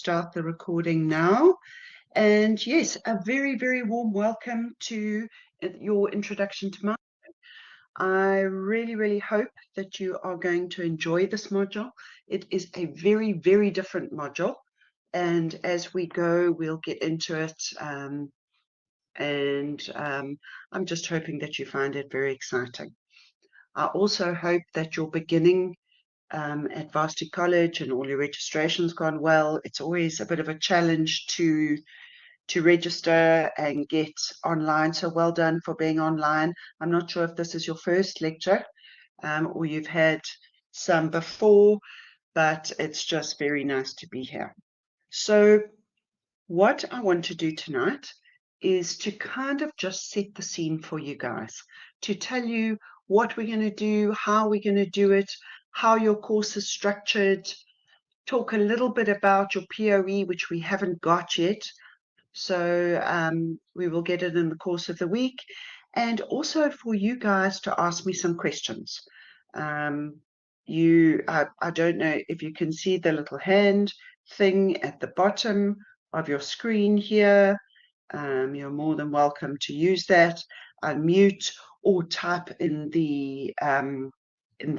start the recording now. And yes, a very, very warm welcome to your introduction to marketing. I really, really hope that you are going to enjoy this module. It is a very, very different module. And as we go, we'll get into it. I'm just hoping that you find it very exciting. I also hope that you're beginning at Varsity College and all your registration's gone well. It's always a bit of a challenge to register and get online, so well done for being online. I'm not sure if this is your first lecture or you've had some before, but it's just very nice to be here. So what I want to do tonight is to kind of just set the scene for you guys, to tell you what we're going to do, how we're going to do it, how your course is structured, talk a little bit about your POE, which we haven't got yet. So we will get it in the course of the week, and also for you guys to ask me some questions. I don't know if you can see the little hand thing at the bottom of your screen here. You're more than welcome to use that, unmute, or type in the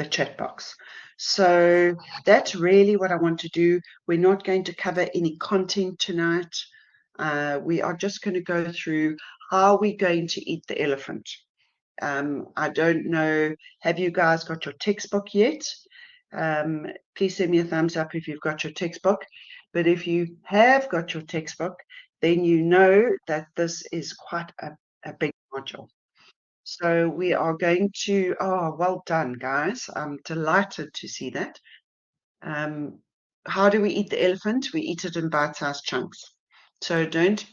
chat box. So that's really what I want to do. We're not going to cover any content tonight. We are just going to go through how we're going to eat the elephant. I don't know, have you guys got your textbook yet? Please send me a thumbs up if you've got your textbook. But if you have got your textbook, then you know that this is quite a big module. So we are going to, oh, well done, guys. I'm delighted to see that. How do we eat the elephant? We eat it in bite-sized chunks. So don't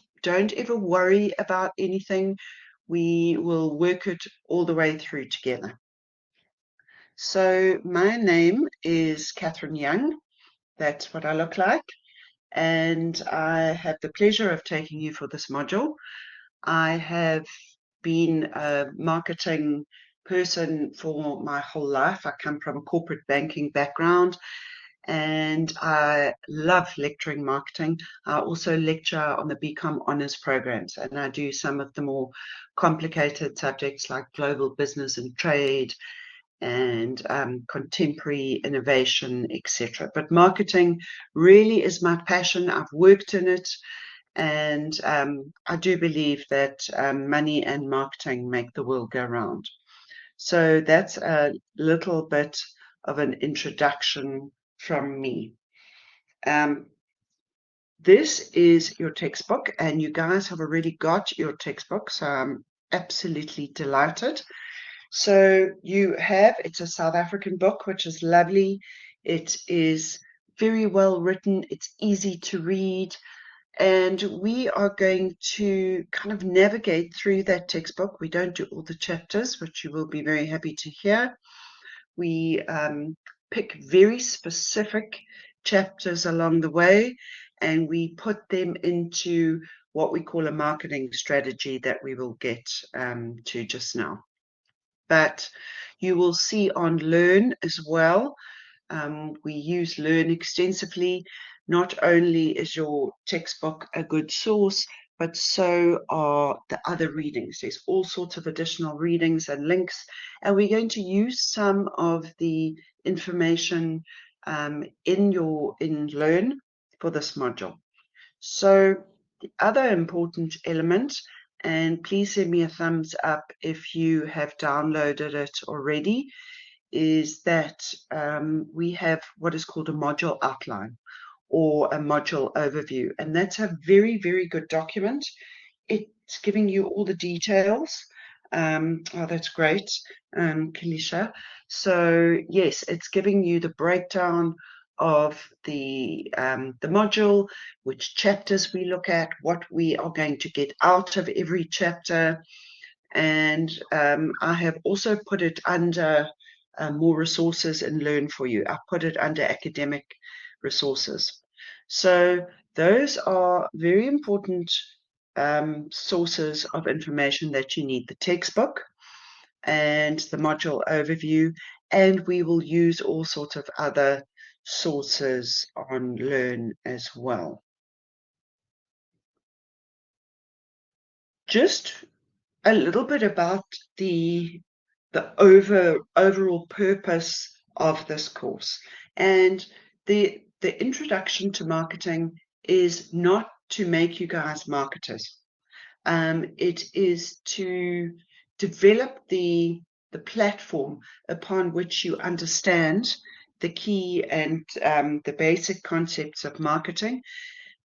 ever worry about anything. We will work it all the way through together. So my name is Catherine Young. That's what I look like. And I have the pleasure of taking you for this module. I have been a marketing person for my whole life. I come from a corporate banking background, and I love lecturing marketing. I also lecture on the BCom Honours programs, and I do some of the more complicated subjects like global business and trade and contemporary innovation, etc. But marketing really is my passion. I've worked in it, and I do believe that money and marketing make the world go round. So that's a little bit of an introduction from me. This is your textbook, and you guys have already got your textbook, so I'm absolutely delighted. So you have, it's a South African book, which is lovely. It is very well written. It's easy to read. And we are going to kind of navigate through that textbook. We don't do all the chapters, which you will be very happy to hear. We pick very specific chapters along the way, and we put them into what we call a marketing strategy that we will get to just now. But you will see on Learn as well. We use Learn extensively. Not only is your textbook a good source, but so are the other readings. There's all sorts of additional readings and links, and we're going to use some of the information in Learn for this module. So the other important element, and please send me a thumbs up if you have downloaded it already, is that we have what is called a module outline or a module overview, and that's a very, very good document. It's giving you all the details. Oh, that's great, Kalisha. So yes, it's giving you the breakdown of the module, which chapters we look at, what we are going to get out of every chapter, and I have also put it under more resources and Learn for you. I put it under academic resources. So those are very important sources of information that you need: the textbook and the module overview, and we will use all sorts of other sources on Learn as well. Just a little bit about the overall purpose of this course. And the introduction to marketing is not to make you guys marketers. It is to develop the platform upon which you understand the key and the basic concepts of marketing,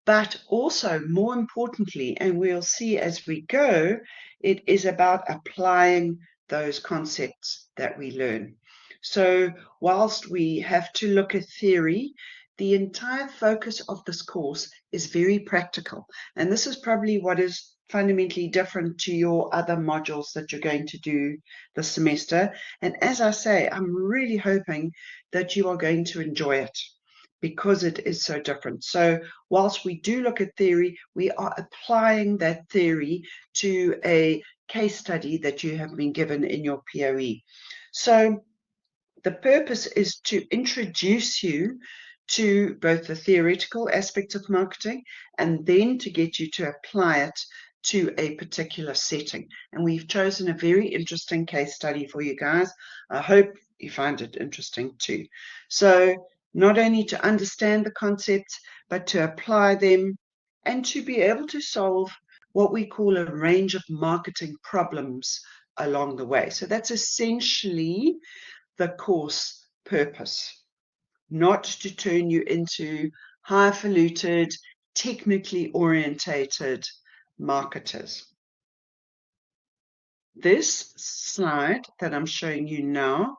but also, more importantly, and we'll see as we go, it is about applying those concepts that we learn. So whilst we have to look at theory, the entire focus of this course is very practical. And this is probably what is fundamentally different to your other modules that you're going to do this semester. And as I say, I'm really hoping that you are going to enjoy it, because it is so different. So whilst we do look at theory, we are applying that theory to a case study that you have been given in your POE. So the purpose is to introduce you to both the theoretical aspects of marketing and then to get you to apply it to a particular setting. And we've chosen a very interesting case study for you guys. I hope you find it interesting too. So not only to understand the concepts, but to apply them and to be able to solve what we call a range of marketing problems along the way. So that's essentially the course purpose, not to turn you into highfalutin, technically orientated marketers. This slide that I'm showing you now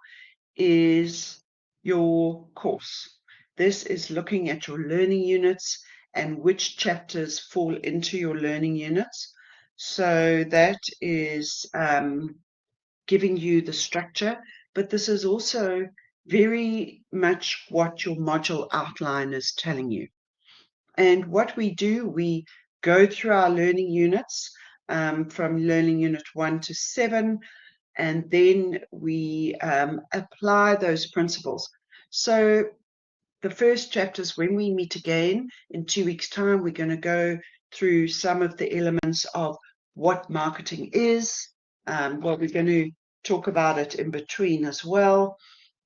is your course. This is looking at your learning units and which chapters fall into your learning units. So that is giving you the structure, but this is also very much what your module outline is telling you. And what we do, we go through our learning units from learning unit 1 to 7, and then we apply those principles. So the first chapters, when we meet again in 2 weeks' time, we're going to go through some of the elements of what marketing is. Well, we're going to talk about it in between as well,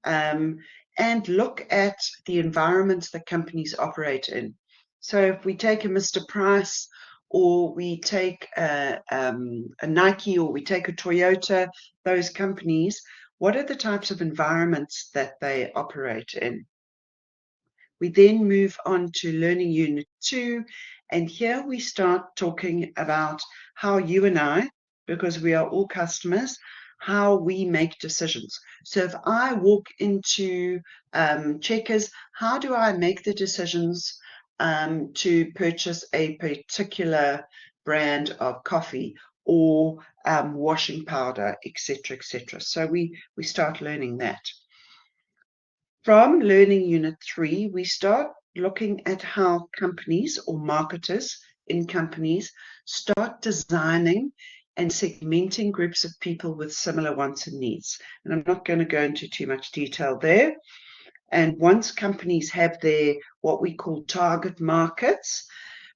and look at the environments that companies operate in. So if we take a Mr. Price, or we take a Nike, or we take a Toyota, those companies, what are the types of environments that they operate in? We then move on to Learning Unit 2, and here we start talking about how you and I, because we are all customers, how we make decisions. So if I walk into Checkers, how do I make the decisions to purchase a particular brand of coffee or washing powder, etc., etc. So we start learning that. From Learning Unit 3, we start looking at how companies or marketers in companies start designing and segmenting groups of people with similar wants and needs. And I'm not going to go into too much detail there. And once companies have their what we call target markets,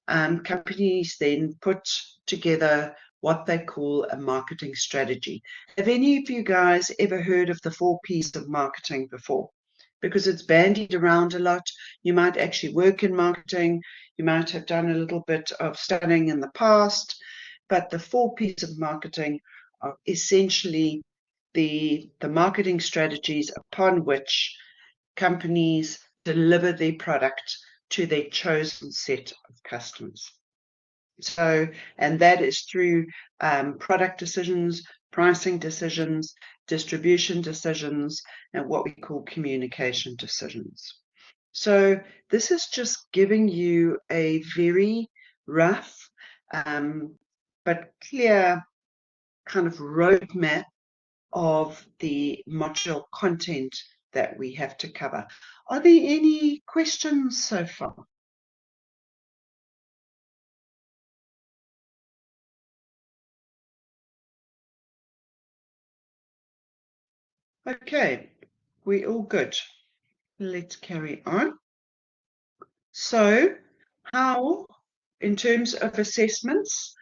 companies then put together what they call a marketing strategy. Have any of you guys ever heard of the 4 Ps of marketing before? Because it's bandied around a lot. You might actually work in marketing. You might have done a little bit of studying in the past. But the 4 Ps of marketing are essentially the marketing strategies upon which companies deliver their product to their chosen set of customers. So, and that is through product decisions, pricing decisions, distribution decisions, and what we call communication decisions. So this is just giving you a very rough but clear kind of roadmap of the module content that we have to cover. Are there any questions so far? Okay, we're all good. let's carry on. So how, in terms of assessments,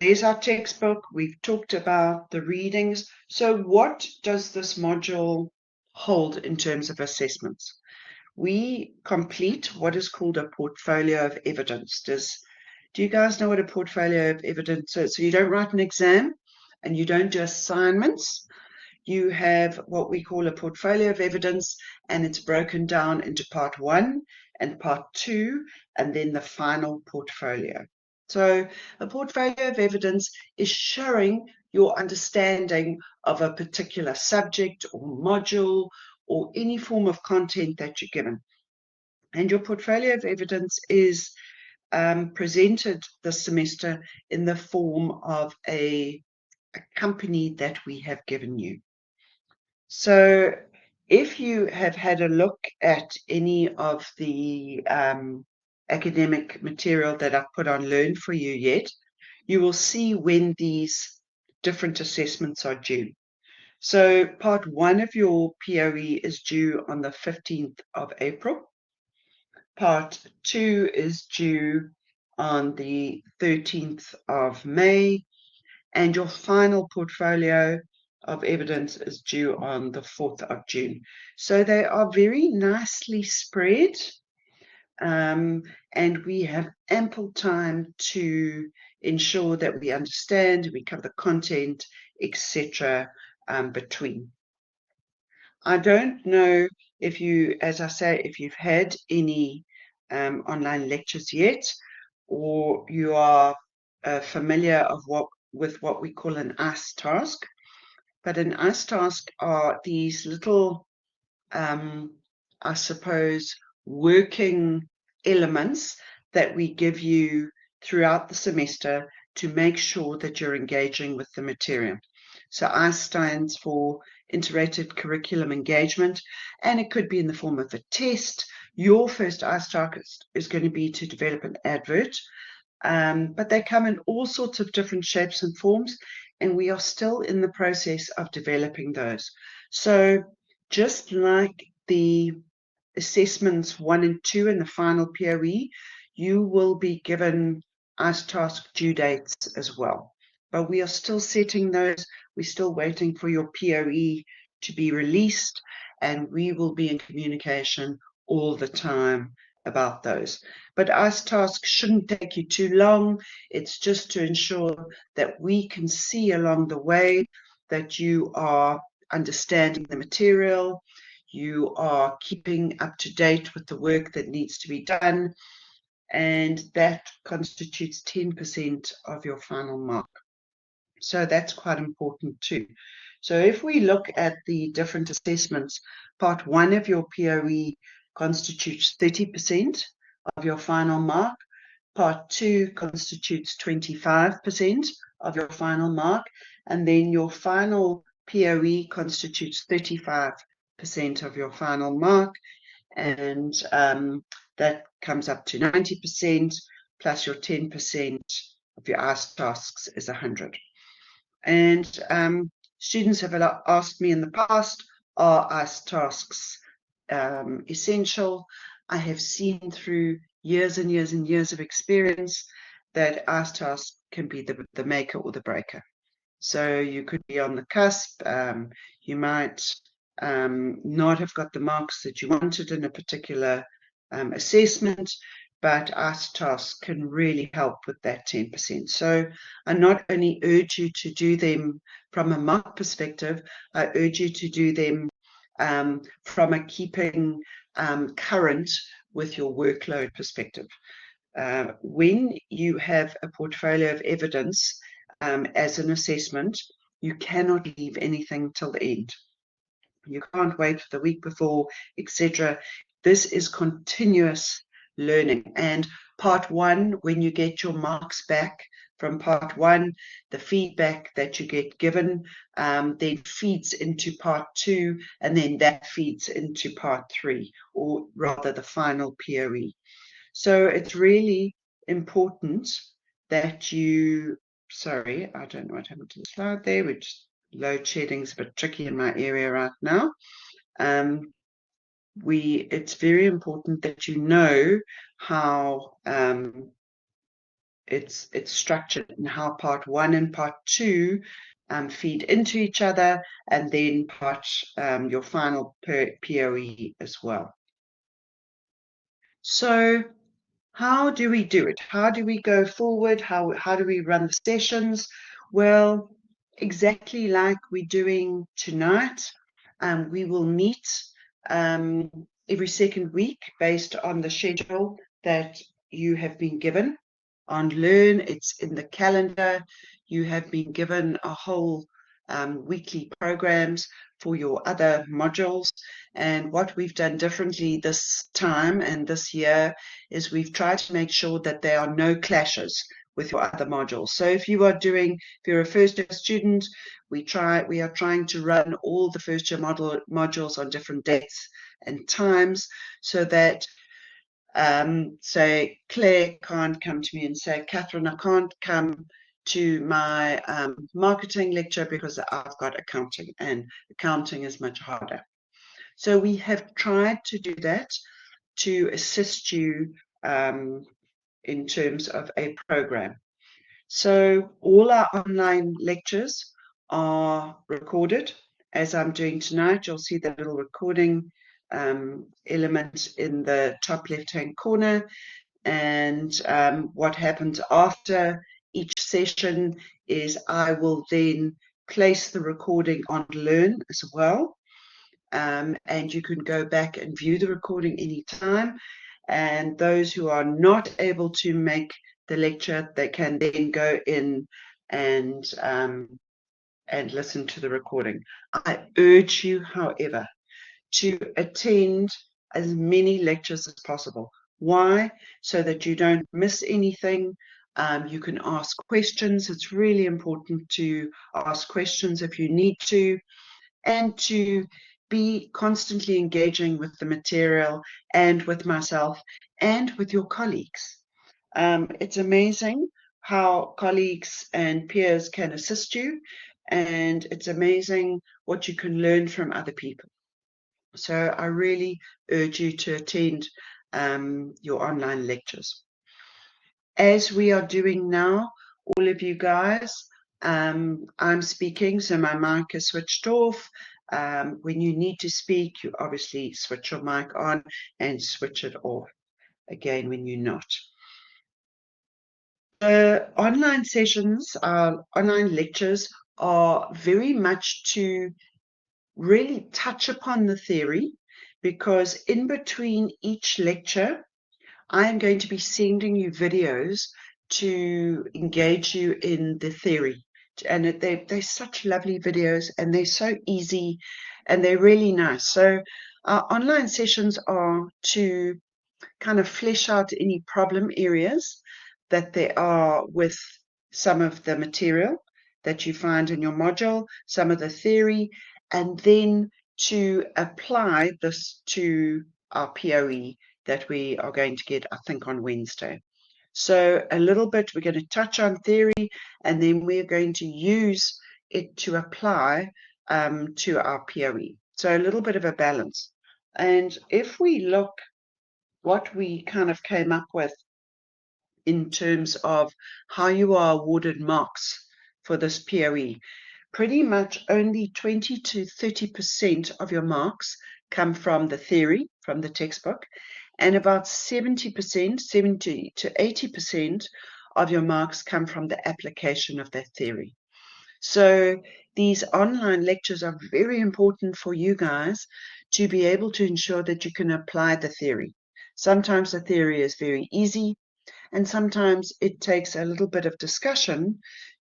there's our textbook. We've talked about the readings. So what does this module hold in terms of assessments? We complete what is called a portfolio of evidence. Do you guys know what a portfolio of evidence is? So you don't write an exam and you don't do assignments. You have what we call a portfolio of evidence, and it's broken down into part 1 and part 2, and then the final portfolio. So a portfolio of evidence is showing your understanding of a particular subject or module or any form of content that you're given. And your portfolio of evidence is presented this semester in the form of a company that we have given you. So if you have had a look at any of the academic material that I've put on Learn for You yet, you will see when these different assessments are due. So part 1 of your POE is due on the 15th of April. Part 2 is due on the 13th of May, and your final portfolio of evidence is due on the 4th of June. So they are very nicely spread, and we have ample time to ensure that we understand, we cover the content, etc. Between. I don't know if you, as I say, if you've had any online lectures yet, or you are familiar with what we call an ICE task. But an ICE task are these little, I suppose, working elements that we give you throughout the semester to make sure that you're engaging with the material. So ICE stands for Integrated Curriculum Engagement, and it could be in the form of a test. Your first ICE task is going to be to develop an advert, but they come in all sorts of different shapes and forms, and we are still in the process of developing those. So just like the assessments 1 and 2 in the final POE, you will be given ICE task due dates as well. But we are still setting those. We're still waiting for your POE to be released, and we will be in communication all the time about those. But ICE tasks shouldn't take you too long. It's just to ensure that we can see along the way that you are understanding the material, you are keeping up to date with the work that needs to be done, and that constitutes 10% of your final mark. So that's quite important too. So if we look at the different assessments, part 1 of your POE constitutes 30% of your final mark. Part 2 constitutes 25% of your final mark. And then your final POE constitutes 35% of your final mark. And that comes up to 90%, plus your 10% of your ICE tasks is 100. And students have asked me in the past, are ICE tasks essential? I have seen through years and years and years of experience that ICE tasks can be the maker or the breaker. So you could be on the cusp, you might not have got the marks that you wanted in a particular assessment, but ICE tasks can really help with that 10%. So I not only urge you to do them from a mark perspective, I urge you to do them from a keeping current with your workload perspective. When you have a portfolio of evidence as an assessment, you cannot leave anything till the end. You can't wait for the week before, etc. This is continuous learning. And part 1, when you get your marks back from part 1, the feedback that you get given then feeds into part 2, and then that feeds into part 3, or rather the final POE. So it's really important that you, sorry, I don't know what happened to the slide there, which load shedding is a bit tricky in my area right now. it's very important that you know how it's structured and how part 1 and part 2 feed into each other, and then your final POE as well. So how do we do it? How do we go forward? How do we run the sessions? Well, exactly like we're doing tonight. We will meet every second week based on the schedule that you have been given. On Learn, it's in the calendar. You have been given a whole weekly programs for your other modules. And what we've done differently this time and this year is we've tried to make sure that there are no clashes with your other modules. So if you're a first year student, we are trying to run all the first year modules on different dates and times, so that say Claire can't come to me and say, Catherine, I can't come to my marketing lecture because I've got accounting, and accounting is much harder. So we have tried to do that to assist you in terms of a program. So all our online lectures are recorded. As I'm doing tonight, you'll see the little recording element in the top left-hand corner. And what happens after each session is I will then place the recording on Learn as well. And you can go back and view the recording anytime. And those who are not able to make the lecture, they can then go in and listen to the recording. I urge you, however, to attend as many lectures as possible. Why? So that you don't miss anything. You can ask questions. It's really important to ask questions if you need to, and to be constantly engaging with the material and with myself and with your colleagues. It's amazing how colleagues and peers can assist you, and it's amazing what you can learn from other people. So I really urge you to attend your online lectures. As we are doing now, all of you guys, I'm speaking, so my mic is switched off. When you need to speak, you obviously switch your mic on and switch it off again when you're not. The online sessions, online lectures, are very much to really touch upon the theory, because in between each lecture, I am going to be sending you videos to engage you in the theory. And they're such lovely videos, and they're so easy, and they're really nice. So our online sessions are to kind of flesh out any problem areas that there are with some of the material that you find in your module, some of the theory, and then to apply this to our POE that we are going to get, I think, on Wednesday. So a little bit, we're going to touch on theory, and then we're going to use it to apply to our POE. So a little bit of a balance. And if we look what we kind of came up with in terms of how you are awarded marks for this POE, pretty much only 20 to 30% of your marks come from the theory, from the textbook, and about 70%, 70 to 80% of your marks come from the application of that theory. So these online lectures are very important for you guys to be able to ensure that you can apply the theory. Sometimes the theory is very easy, and sometimes it takes a little bit of discussion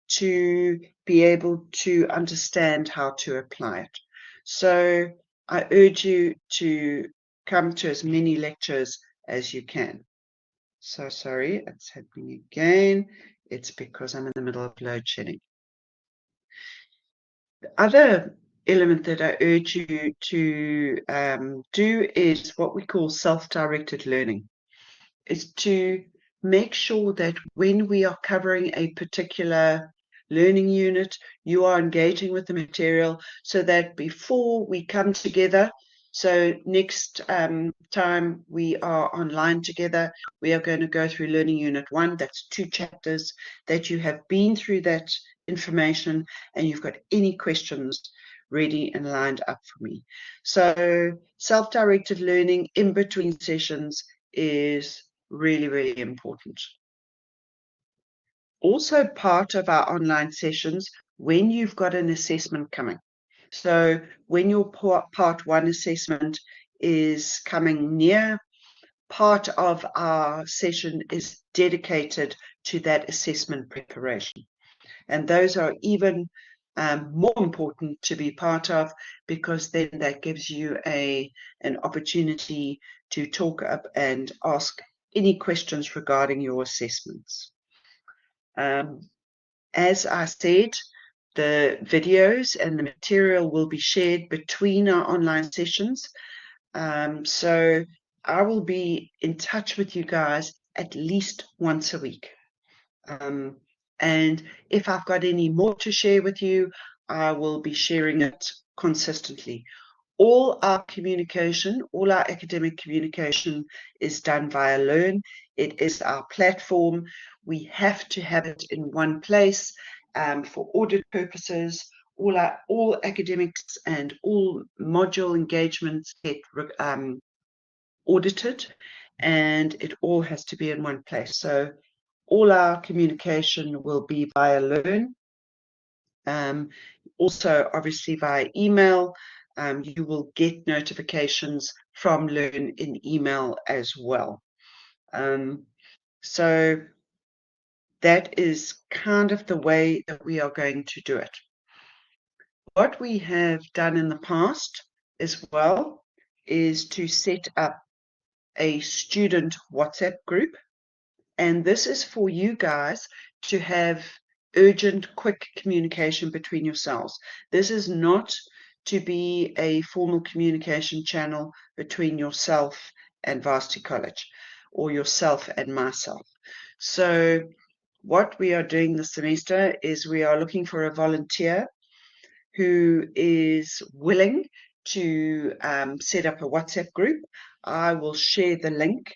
to be able to understand how to apply it. So I urge you to come to as many lectures as you can. So sorry, it's happening again. It's because I'm in the middle of load shedding. The other element that I urge you to do is what we call self-directed learning. Is to make sure that when we are covering a particular learning unit, you are engaging with the material, so that before we come together, So next time we are online together, we are going to go through Learning Unit 1. That's 2 chapters that you have been through that information and you've got any questions ready and lined up for me. So self-directed learning in between sessions is really, really important. Also part of our online sessions, when you've got an assessment coming. So when your part 1 assessment is coming near, part of our session is dedicated to that assessment preparation. And those are even more important to be part of, because then that gives you an opportunity to talk up and ask any questions regarding your assessments. As I said, the videos and the material will be shared between our online sessions. So I will be in touch with you guys at least once a week. And if I've got any more to share with you, I will be sharing it consistently. All our communication, all our academic communication is done via Learn. It is our platform. We have to have it in one place for audit purposes. All academics and all module engagements get audited, and it all has to be in one place. So all our communication will be via Learn. Also, obviously, via email. You will get notifications from Learn in email as well. So that is kind of the way that we are going to do it. What we have done in the past as well is to set up a student WhatsApp group. And this is for you guys to have urgent, quick communication between yourselves. This is not to be a formal communication channel between yourself and Varsity College, or yourself and myself. So what we are doing this semester is we are looking for a volunteer who is willing to set up a WhatsApp group. I will share the link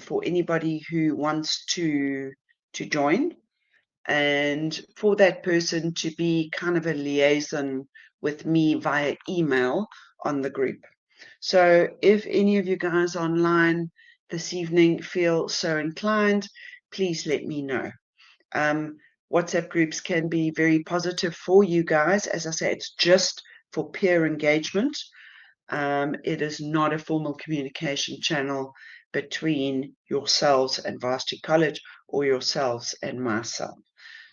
for anybody who wants to join, and for that person to be kind of a liaison with me via email on the group. So if any of you guys online this evening feel so inclined, please let me know. WhatsApp groups can be very positive for you guys. As I say, it's just for peer engagement. It is not a formal communication channel between yourselves and Varsity College, or yourselves and myself.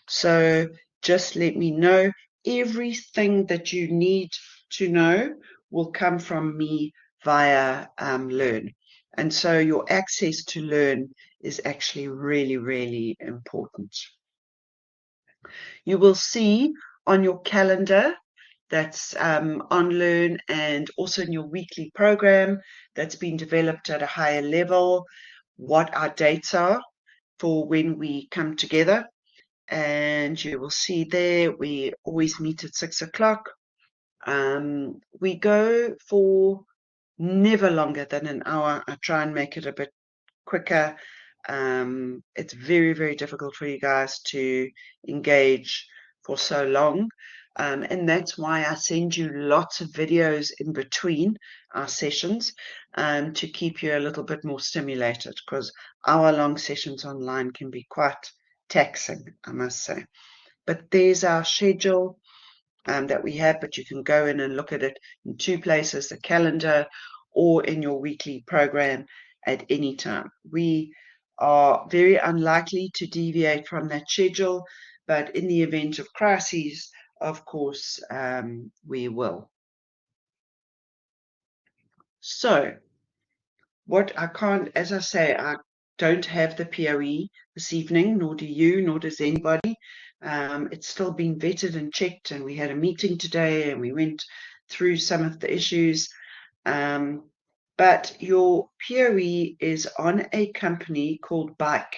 So just let me know. Everything that you need to know will come from me via Learn. And so your access to Learn is actually really, really important. You will see on your calendar that's on Learn, and also in your weekly program that's been developed at a higher level, what our dates are for when we come together. And you will see there we always meet at 6 o'clock. We go for never longer than an hour. I try and make it a bit quicker. It's very, very difficult for you guys to engage for so long. And that's why I send you lots of videos in between our sessions to keep you a little bit more stimulated, because hour-long sessions online can be quite taxing, I must say. But there's our schedule that we have, but you can go in and look at it in 2 places, the calendar or in your weekly program at any time. We are very unlikely to deviate from that schedule, but in the event of crises, of course, we will. So what I can't, as I say, I don't have the POE this evening, nor do you, nor does anybody. It's still been vetted and checked, and we had a meeting today and we went through some of the issues. But your POE is on a company called Bike.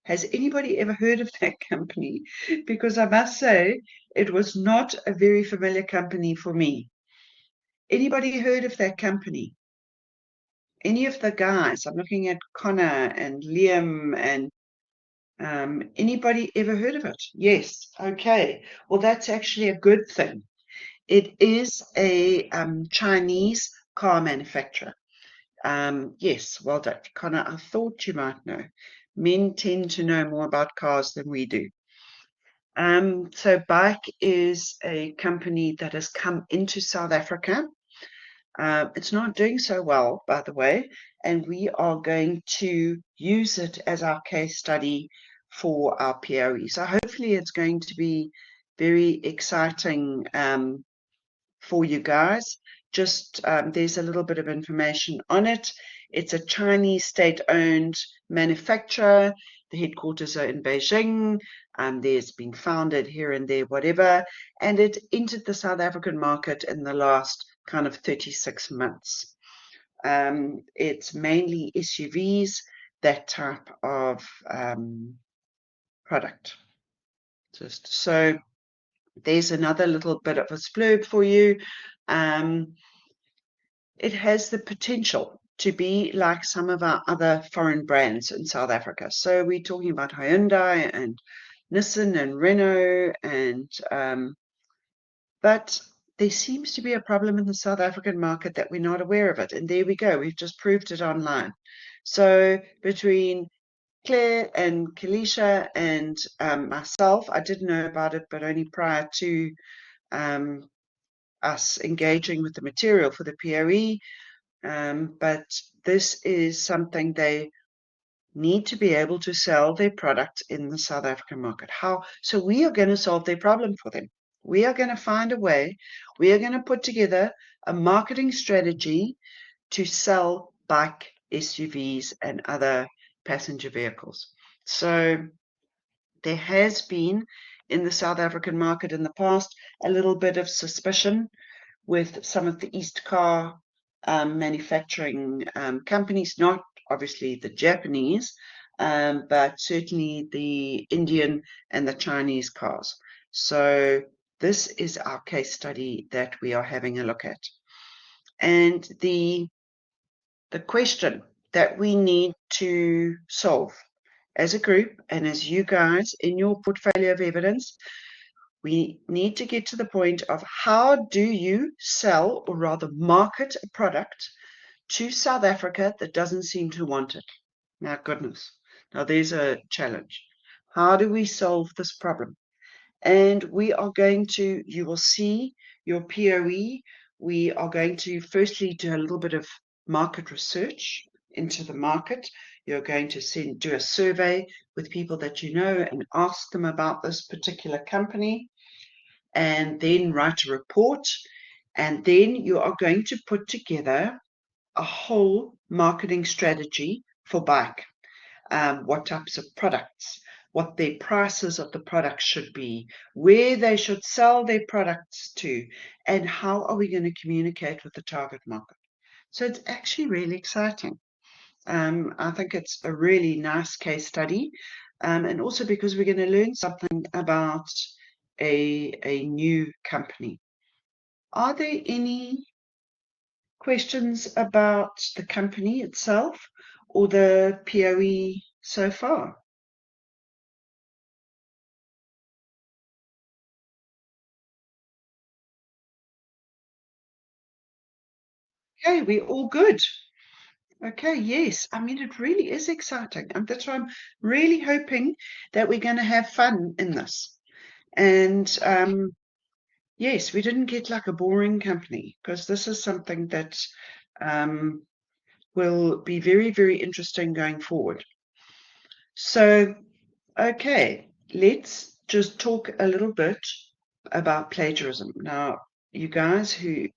Has anybody ever heard of that company? Because I must say, it was not a very familiar company for me. Anybody heard of that company? Any of the guys? I'm looking at Connor and Liam and anybody ever heard of it? Yes. Okay. Well, that's actually a good thing. It is a Chinese car manufacturer. Yes, well done, Connor. I thought you might know. Men tend to know more about cars than we do. So Bike is a company that has come into South Africa. It's not doing so well, by the way, and we are going to use it as our case study for our POE. So hopefully it's going to be very exciting for you guys. Just there's a little bit of information on it. It's a Chinese state-owned manufacturer. The headquarters are in Beijing. There's been founded here and there, whatever. And it entered the South African market in the last kind of 36 months. It's mainly SUVs, that type of product. Just so there's another little bit of a splurb for you. It has the potential to be like some of our other foreign brands in South Africa. So we're talking about Hyundai and Nissan and Renault, and but there seems to be a problem in the South African market that we're not aware of it. And there we go. We've just proved it online. So between Claire and Kalisha and myself, I did know about it, but only prior to us engaging with the material for the POE. But this is something they need to be able to sell their product in the South African market. How? So we are going to solve their problem for them. We are going to find a way. We are going to put together a marketing strategy to sell bike, SUVs, and other passenger vehicles. So there has been in the South African market in the past a little bit of suspicion with some of the East car manufacturing companies, not obviously the Japanese, but certainly the Indian and the Chinese cars. So this is our case study that we are having a look at. And the question that we need to solve as a group and as you guys in your portfolio of evidence, we need to get to the point of how do you sell, or rather market, a product to South Africa that doesn't seem to want it. My goodness. Now there's a challenge. How do we solve this problem? And we are going to, you will see your POE, we are going to firstly do a little bit of market research into the market. You're going to do a survey with people that you know and ask them about this particular company, and then write a report, and then you are going to put together a whole marketing strategy for bike. What types of products, what their prices of the products should be, where they should sell their products to, and how are we going to communicate with the target market. So it's actually really exciting. I think it's a really nice case study, and also because we're going to learn something about a new company. Are there any questions about the company itself or the POE so far? Okay, we're all good. Okay, yes. I mean, it really is exciting. And that's why I'm really hoping that we're going to have fun in this. And yes, we didn't get like a boring company, because this is something that will be very, very interesting going forward. So, okay, let's just talk a little bit about plagiarism. Now, you guys who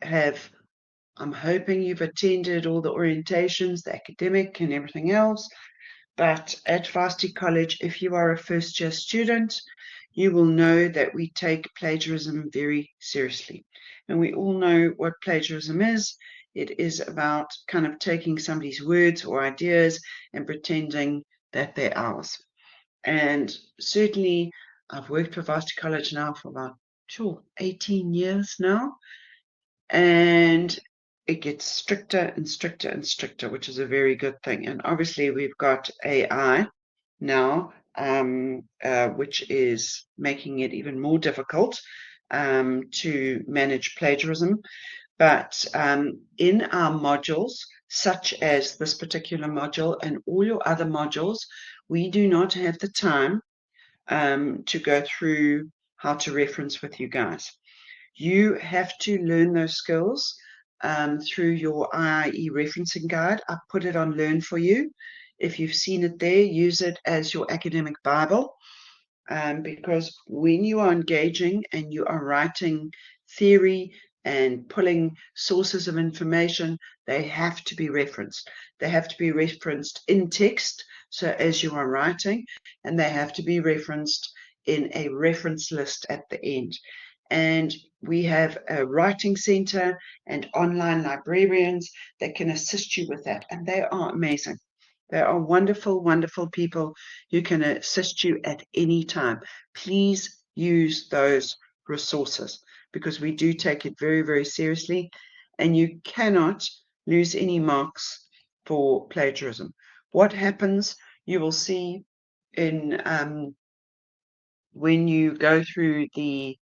have, I'm hoping you've attended all the orientations, the academic and everything else, but at Varsity College, if you are a first-year student, you will know that we take plagiarism very seriously. And we all know what plagiarism is. It is about kind of taking somebody's words or ideas and pretending that they're ours. And certainly, I've worked for Varsity College now for about 18 years now. and it gets stricter and stricter and stricter, which is a very good thing. And obviously we've got AI now, which is making it even more difficult to manage plagiarism. But in our modules, such as this particular module and all your other modules, we do not have the time to go through how to reference with you guys. You have to learn those skills through your IIE referencing guide. I put it on Learn for You. If you've seen it there, use it as your academic Bible, because when you are engaging and you are writing theory and pulling sources of information, they have to be referenced. They have to be referenced in text, so as you are writing, and they have to be referenced in a reference list at the end. And we have a writing center and online librarians that can assist you with that, and they are amazing. They are wonderful, wonderful people who can assist you at any time. Please use those resources, because we do take it very, very seriously, and you cannot lose any marks for plagiarism. What happens, you will see in when you go through the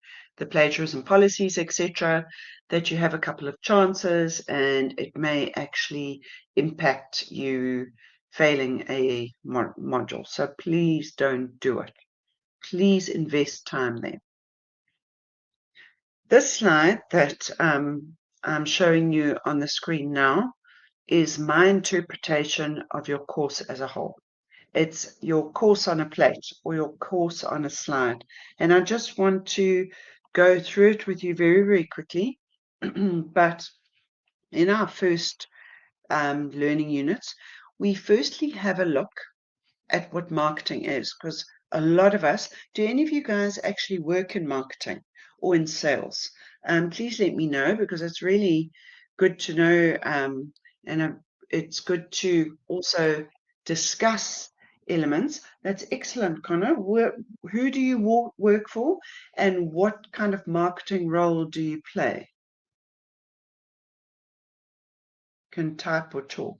plagiarism policies, etc., that you have a couple of chances, and it may actually impact you failing a module. So please don't do it. Please invest time there. This slide that I'm showing you on the screen now is my interpretation of your course as a whole. It's your course on a plate or your course on a slide. And I just want to go through it with you very, very quickly. But in our first learning units, we firstly have a look at what marketing is, because a lot of us, do any of you guys actually work in marketing or in sales? Please let me know, because it's really good to know, and it's good to also discuss elements. That's excellent, Connor. Who do you work for, and what kind of marketing role do you play? Can type or talk.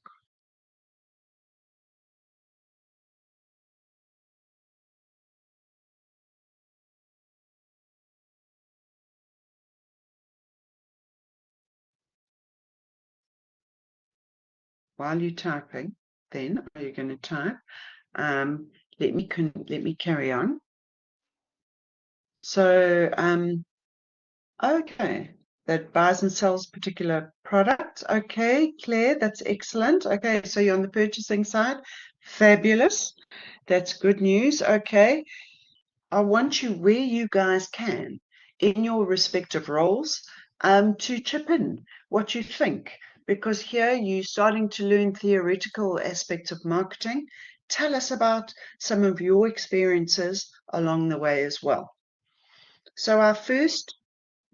While you're typing, then are you going to type? Let me carry on. So, okay, that buys and sells particular products. Okay, Claire, that's excellent. Okay, so you're on the purchasing side. Fabulous. That's good news. Okay, I want you, where you guys can, in your respective roles, to chip in what you think, because here you're starting to learn theoretical aspects of marketing. Tell us about some of your experiences along the way as well. So our first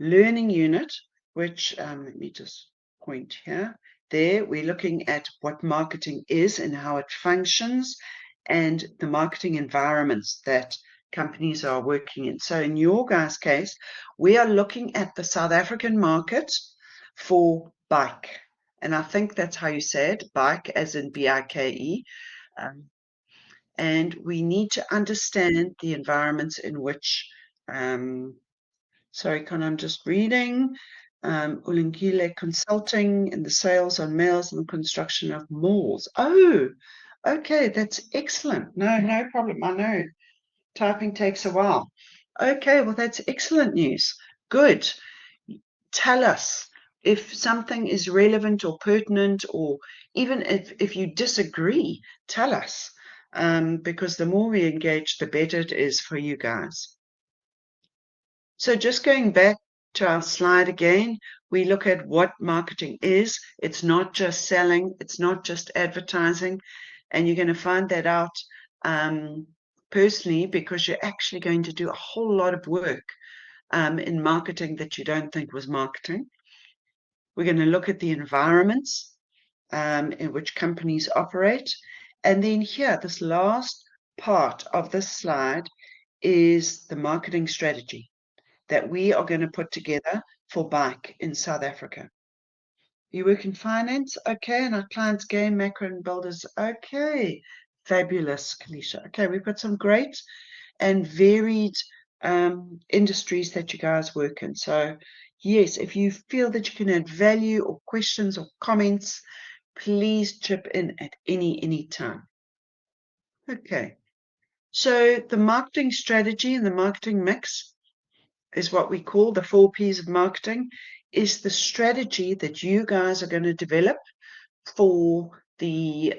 learning unit, which let me just point here, there we're looking at what marketing is and how it functions, and the marketing environments that companies are working in. So in your guys' case, we are looking at the South African market for bike. And I think that's how you say it, bike as in B-I-K-E. And we need to understand the environments in which, sorry, Con, I'm just reading, Ulungile Consulting in the sales on mails and the construction of malls. Oh, okay, that's excellent. No problem. I know typing takes a while. Okay, well, that's excellent news. Good. Tell us if something is relevant or pertinent, or even if you disagree, tell us, because the more we engage, the better it is for you guys. So just going back to our slide again, we look at what marketing is. It's not just selling, it's not just advertising, and you're going to find that out personally, because you're actually going to do a whole lot of work in marketing that you don't think was marketing. We're going to look at the environments in which companies operate. And then here, this last part of this slide is the marketing strategy that we are going to put together for bike in South Africa? You work in finance? Okay. And our clients, game, macro, and builders? Okay. Fabulous, Kalisha. Okay, we've got some great and varied industries that you guys work in. So, yes, if you feel that you can add value or questions or comments, please chip in at any time. Okay. So the marketing strategy and the marketing mix is what we call the 4 P's of marketing, is the strategy that you guys are going to develop for the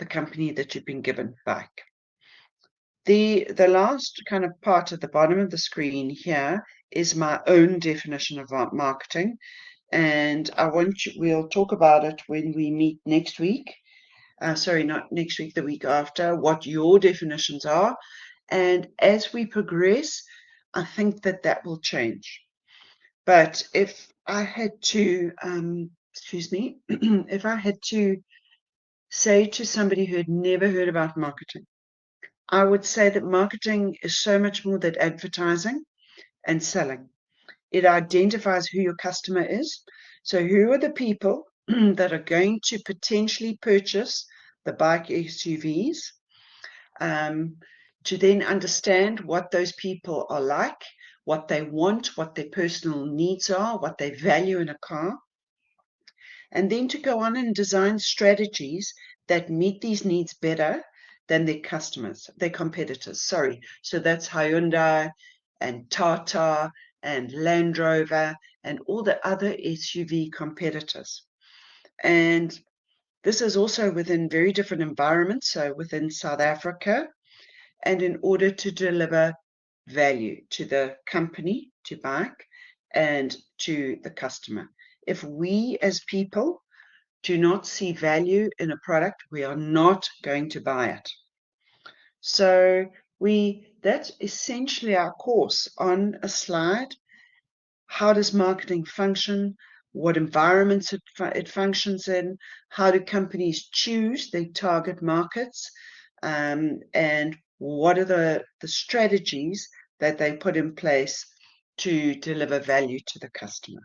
company that you've been given back. The last kind of part at the bottom of the screen here is my own definition of marketing, and we'll talk about it when we meet next week. Sorry, not next week, the week after, what your definitions are. And as we progress, I think that will change. But if I had to, if I had to say to somebody who had never heard about marketing, I would say that marketing is so much more than advertising and selling. It identifies who your customer is. So who are the people that are going to potentially purchase the bike SUVs, to then understand what those people are like, what they want, what their personal needs are, what they value in a car, and then to go on and design strategies that meet these needs better than their competitors. Sorry. So that's Hyundai and Tata and Land Rover and all the other SUV competitors. And this is also within very different environments, so within South Africa, and in order to deliver value to the company, to bike, and to the customer. If we as people do not see value in a product, we are not going to buy it. So that's essentially our course on a slide. How does marketing function? What environments it functions in? How do companies choose their target markets? And what are the strategies that they put in place to deliver value to the customer?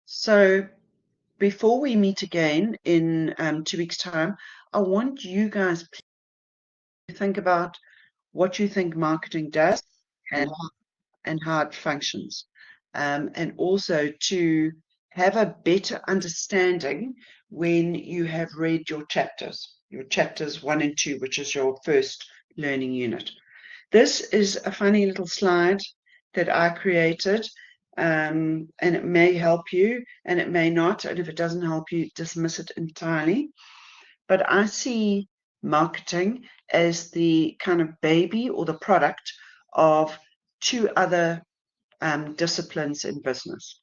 So before we meet again in 2 weeks' time, I want you guys to think about what you think marketing does and how it functions, and also to have a better understanding when you have read your chapters 1 and 2, which is your first learning unit. This is a funny little slide that I created, and it may help you and it may not, and if it doesn't help you, dismiss it entirely. But I see marketing as the kind of baby or the product of 2 other disciplines in business.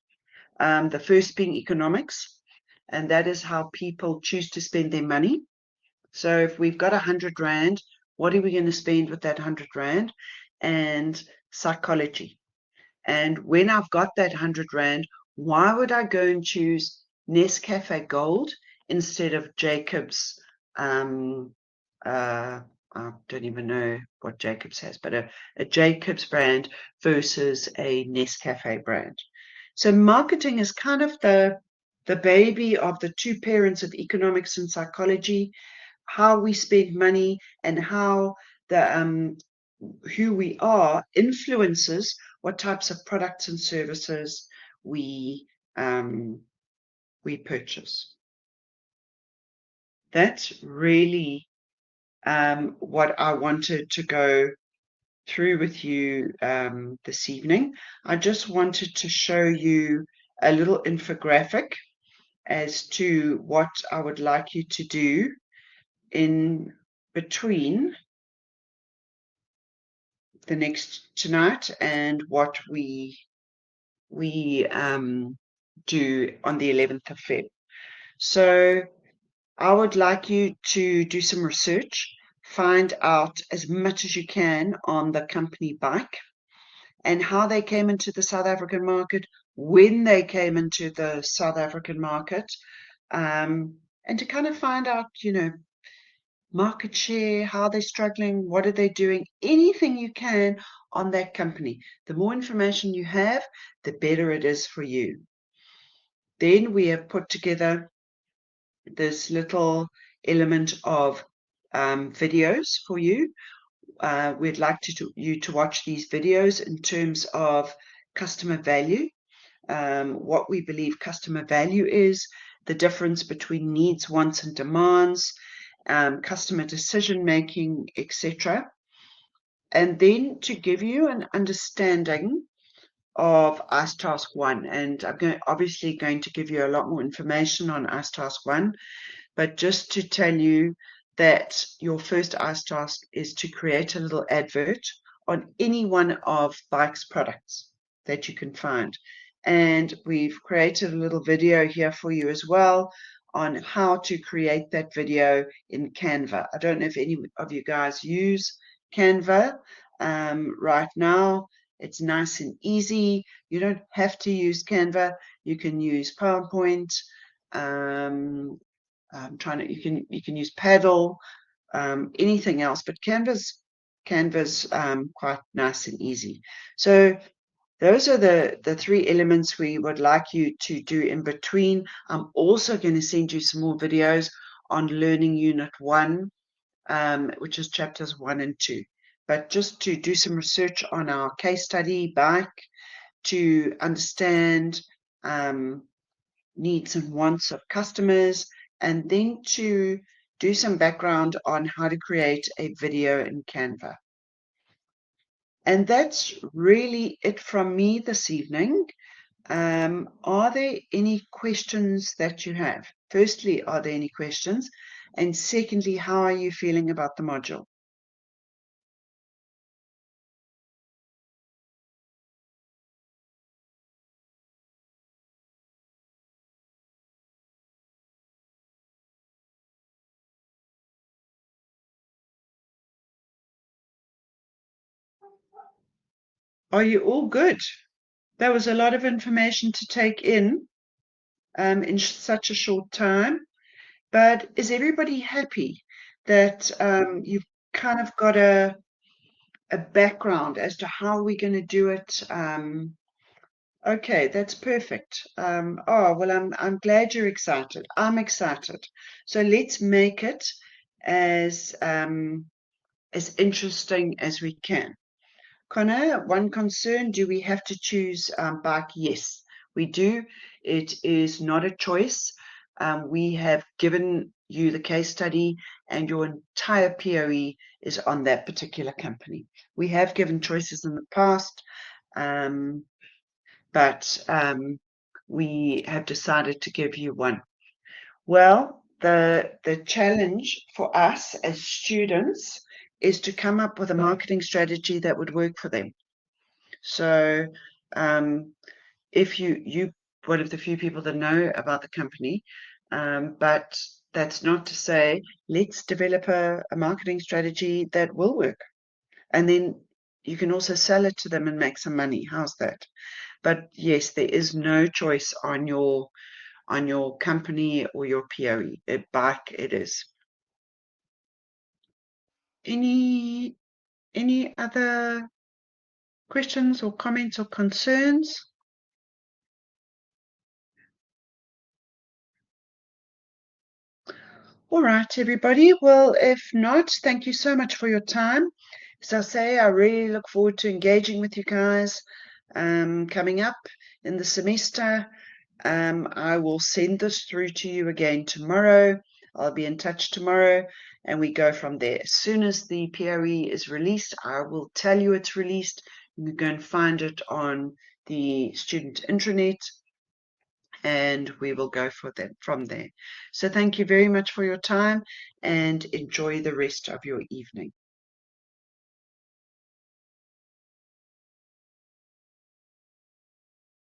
The first being economics, and that is how people choose to spend their money. So if we've got 100 Rand, what are we going to spend with that 100 Rand? And psychology. And when I've got that 100 Rand, why would I go and choose Nescafe Gold instead of Jacobs? I don't even know what Jacobs has, but a Jacobs brand versus a Nescafe brand. So marketing is kind of the baby of the 2 parents of economics and psychology, how we spend money and how the who we are influences what types of products and services we purchase. That's really what I wanted to go through with you this evening. I just wanted to show you a little infographic as to what I would like you to do in between the next tonight and what we do on the 11th of Feb. So I would like you to do some research, find out as much as you can on the company bike and how they came into the South African market, when they came into the South African market, and to kind of find out, market share, how they're struggling, what are they doing, anything you can on that company. The more information you have, the better it is for you. Then we have put together this little element of videos for you. We'd like you to watch these videos in terms of customer value, what we believe customer value is, the difference between needs, wants, and demands, customer decision making, etc. And then to give you an understanding of ICE Task 1. And I'm obviously going to give you a lot more information on ICE Task 1, but just to tell you that your first ICE task is to create a little advert on any one of Bike's products that you can find. And we've created a little video here for you as well on how to create that video in Canva. I don't know if any of you guys use Canva right now. It's nice and easy. You don't have to use Canva. You can use PowerPoint. You can use Paddle, anything else, but Canva's quite nice and easy. So those are the three elements we would like you to do in between. I'm also going to send you some more videos on Learning Unit 1, which is chapters 1 and 2. But just to do some research on our case study, Bike, to understand needs and wants of customers, and then to do some background on how to create a video in Canva. And that's really it from me this evening. Are there any questions that you have? Firstly, are there any questions? And secondly, how are you feeling about the module? Are you all good? That was a lot of information to take in such a short time. But is everybody happy that you've kind of got a background as to how we're going to do it? Okay, that's perfect. Oh, well, I'm glad you're excited. I'm excited. So let's make it as interesting as we can. Connor, one concern, do we have to choose Bike? Yes, we do. It is not a choice. We have given you the case study and your entire POE is on that particular company. We have given choices in the past, but we have decided to give you one. Well, the challenge for us as students is to come up with a marketing strategy that would work for them. So if you one of the few people that know about the company, but that's not to say let's develop a marketing strategy that will work, and then you can also sell it to them and make some money. How's that? But yes, there is no choice on your company or your POE. Bike it is. Any other questions or comments or concerns? All right, everybody. Well, if not, thank you so much for your time. As I say, I really look forward to engaging with you guys coming up in the semester. I will send this through to you again tomorrow. I'll be in touch tomorrow and we go from there. As soon as the POE is released, I will tell you it's released. You can go and find it on the student intranet and we will go from there. So thank you very much for your time and enjoy the rest of your evening.